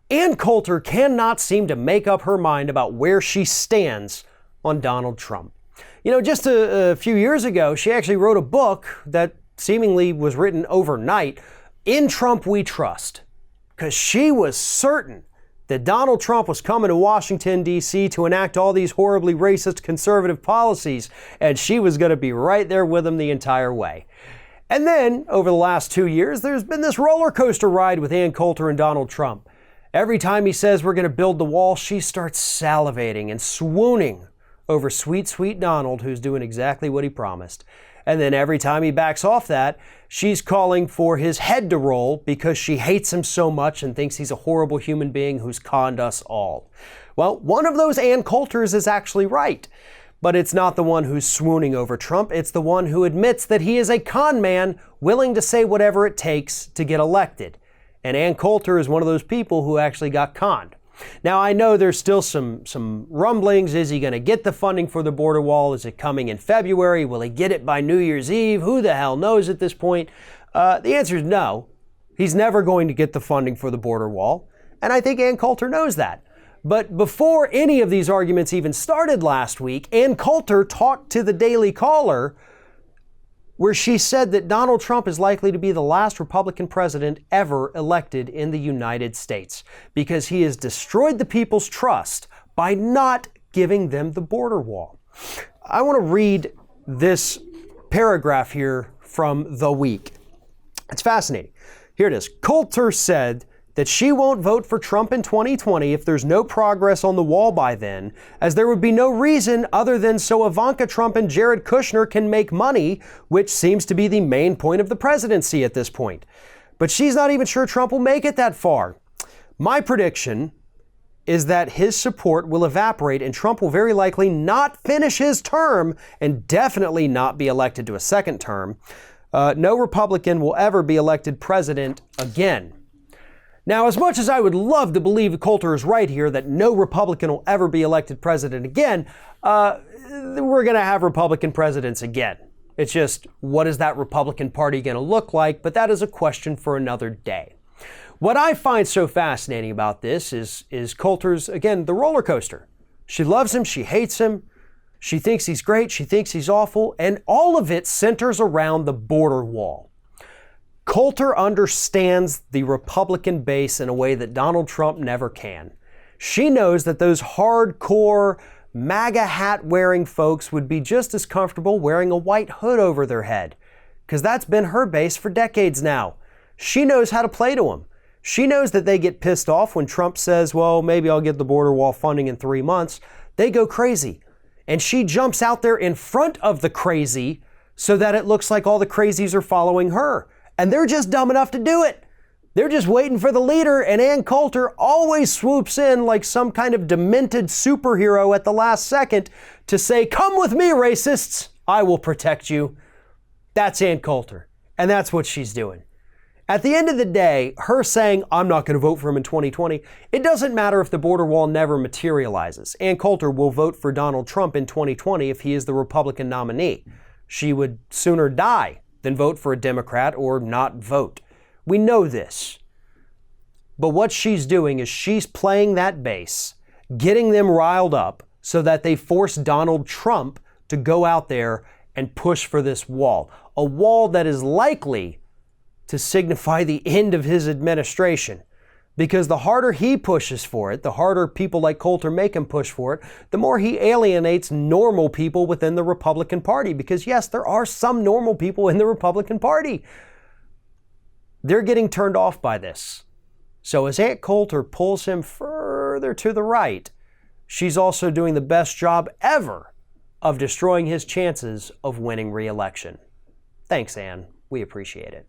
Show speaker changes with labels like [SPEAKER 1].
[SPEAKER 1] Ann Coulter cannot seem to make up her mind about where she stands on Donald Trump. You know, just a few years ago, she actually wrote a book that seemingly was written overnight, In Trump We Trust, because she was certain that Donald Trump was coming to Washington, D.C. to enact all these horribly racist conservative policies, and she was going to be right there with him the entire way. And then, over the last 2 years, there's been this roller coaster ride with Ann Coulter and Donald Trump. Every time he says we're going to build the wall, she starts salivating and swooning over sweet, sweet Donald, who's doing exactly what he promised. And then every time he backs off that, she's calling for his head to roll because she hates him so much and thinks he's a horrible human being who's conned us all. Well, one of those Ann Coulters is actually right. But it's not the one who's swooning over Trump. It's the one who admits that he is a con man willing to say whatever it takes to get elected. And Ann Coulter is one of those people who actually got conned. Now, I know there's still some rumblings. Is he going to get the funding for the border wall? Is it coming in February? Will he get it by New Year's Eve? Who the hell knows at this point? The answer is no. He's never going to get the funding for the border wall. And I think Ann Coulter knows that. But before any of these arguments even started last week, Ann Coulter talked to the Daily Caller, where she said that Donald Trump is likely to be the last Republican president ever elected in the United States because he has destroyed the people's trust by not giving them the border wall. I want to read this paragraph here from The Week. It's fascinating. Here it is. Coulter said that she won't vote for Trump in 2020 if there's no progress on the wall by then, as there would be no reason other than so Ivanka Trump and Jared Kushner can make money, which seems to be the main point of the presidency at this point. But she's not even sure Trump will make it that far. My prediction is that his support will evaporate and Trump will very likely not finish his term and definitely not be elected to a second term. No Republican will ever be elected president again. Now, as much as I would love to believe Coulter is right here that no Republican will ever be elected president again, we're going to have Republican presidents again. It's just, what is that Republican Party going to look like? But that is a question for another day. What I find so fascinating about this is Coulter's, again, the roller coaster. She loves him, she hates him, she thinks he's great, she thinks he's awful, and all of it centers around the border wall. Coulter understands the Republican base in a way that Donald Trump never can. She knows that those hardcore MAGA hat wearing folks would be just as comfortable wearing a white hood over their head, because that's been her base for decades now. She knows how to play to them. She knows that they get pissed off when Trump says, well, maybe I'll get the border wall funding in 3 months. They go crazy. And she jumps out there in front of the crazy so that it looks like all the crazies are following her. And they're just dumb enough to do it. They're just waiting for the leader, and Ann Coulter always swoops in like some kind of demented superhero at the last second to say, come with me, racists. I will protect you. That's Ann Coulter, and that's what she's doing. At the end of the day, her saying, I'm not going to vote for him in 2020, it doesn't matter if the border wall never materializes. Ann Coulter will vote for Donald Trump in 2020 if he is the Republican nominee. She would sooner die than vote for a Democrat or not vote. We know this. But what she's doing is she's playing that base, getting them riled up so that they force Donald Trump to go out there and push for this wall. A wall that is likely to signify the end of his administration. Because the harder he pushes for it, the harder people like Coulter make him push for it, the more he alienates normal people within the Republican Party. Because yes, there are some normal people in the Republican Party. They're getting turned off by this. So as Ann Coulter pulls him further to the right, she's also doing the best job ever of destroying his chances of winning re-election. Thanks, Ann. We appreciate it.